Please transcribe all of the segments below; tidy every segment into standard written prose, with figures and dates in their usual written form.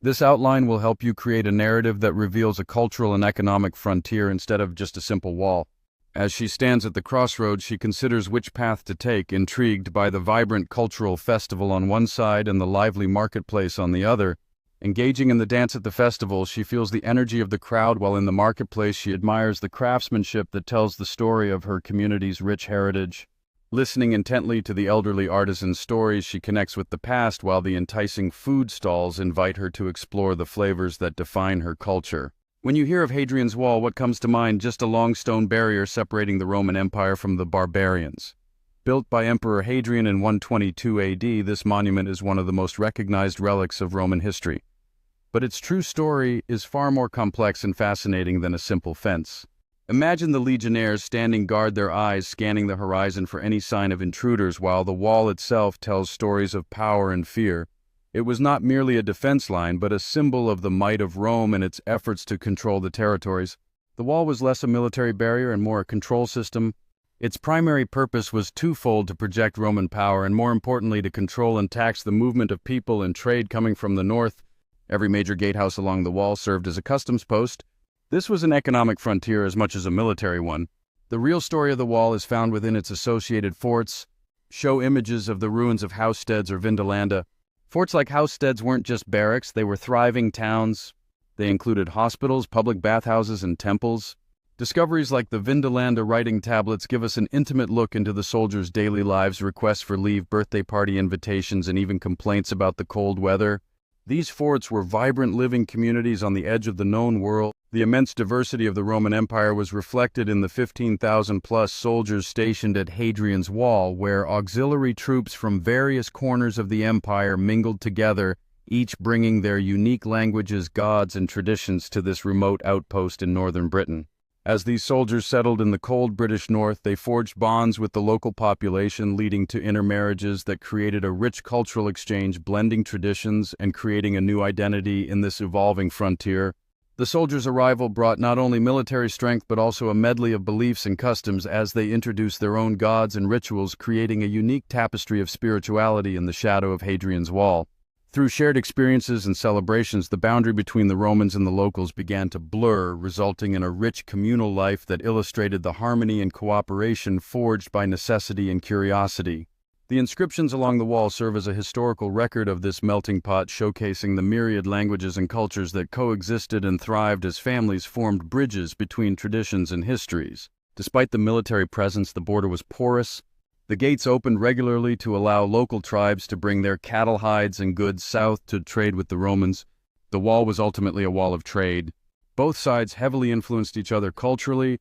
This outline will help you create a narrative that reveals a cultural and economic frontier instead of just a simple wall. As she stands at the crossroads, she considers which path to take, intrigued by the vibrant cultural festival on one side and the lively marketplace on the other. Engaging in the dance at the festival, she feels the energy of the crowd, while in the marketplace she admires the craftsmanship that tells the story of her community's rich heritage. Listening intently to the elderly artisans' stories, she connects with the past, while the enticing food stalls invite her to explore the flavors that define her culture. When you hear of Hadrian's Wall, what comes to mind? Just a long stone barrier separating the Roman Empire from the barbarians. Built by Emperor Hadrian in 122 AD, this monument is one of the most recognized relics of Roman history. But its true story is far more complex and fascinating than a simple fence. Imagine the legionnaires standing guard, their eyes scanning the horizon for any sign of intruders, while the wall itself tells stories of power and fear. It was not merely a defense line, but a symbol of the might of Rome and its efforts to control the territories. The wall was less a military barrier and more a control system. Its primary purpose was twofold: to project Roman power and, more importantly, to control and tax the movement of people and trade coming from the north. Every major gatehouse along the wall served as a customs post. This was an economic frontier as much as a military one. The real story of the wall is found within its associated forts. Show images of the ruins of Housesteads or Vindolanda. Forts like Housesteads weren't just barracks, they were thriving towns. They included hospitals, public bathhouses, and temples. Discoveries like the Vindolanda Writing Tablets give us an intimate look into the soldiers' daily lives: requests for leave, birthday party invitations, and even complaints about the cold weather. These forts were vibrant living communities on the edge of the known world. The immense diversity of the Roman Empire was reflected in the 15,000-plus soldiers stationed at Hadrian's Wall, where auxiliary troops from various corners of the empire mingled together, each bringing their unique languages, gods, and traditions to this remote outpost in northern Britain. As these soldiers settled in the cold British north, they forged bonds with the local population, leading to intermarriages that created a rich cultural exchange, blending traditions and creating a new identity in this evolving frontier. The soldiers' arrival brought not only military strength but also a medley of beliefs and customs as they introduced their own gods and rituals, creating a unique tapestry of spirituality in the shadow of Hadrian's Wall. Through shared experiences and celebrations, the boundary between the Romans and the locals began to blur, resulting in a rich communal life that illustrated the harmony and cooperation forged by necessity and curiosity. The inscriptions along the wall serve as a historical record of this melting pot, showcasing the myriad languages and cultures that coexisted and thrived as families formed bridges between traditions and histories. Despite the military presence, the border was porous. The gates opened regularly to allow local tribes to bring their cattle hides and goods south to trade with the Romans. The wall was ultimately a wall of trade. Both sides heavily influenced each other culturally.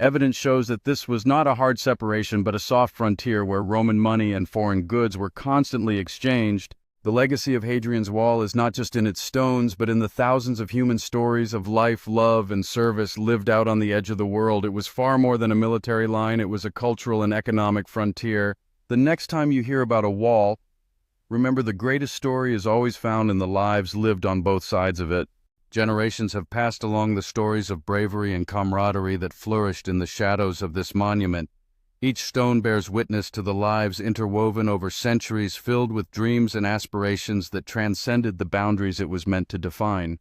Evidence shows that this was not a hard separation, but a soft frontier where Roman money and foreign goods were constantly exchanged. The legacy of Hadrian's Wall is not just in its stones, but in the thousands of human stories of life, love, and service lived out on the edge of the world. It was far more than a military line, it was a cultural and economic frontier. The next time you hear about a wall, remember the greatest story is always found in the lives lived on both sides of it. Generations have passed along the stories of bravery and camaraderie that flourished in the shadows of this monument. Each stone bears witness to the lives interwoven over centuries, filled with dreams and aspirations that transcended the boundaries it was meant to define.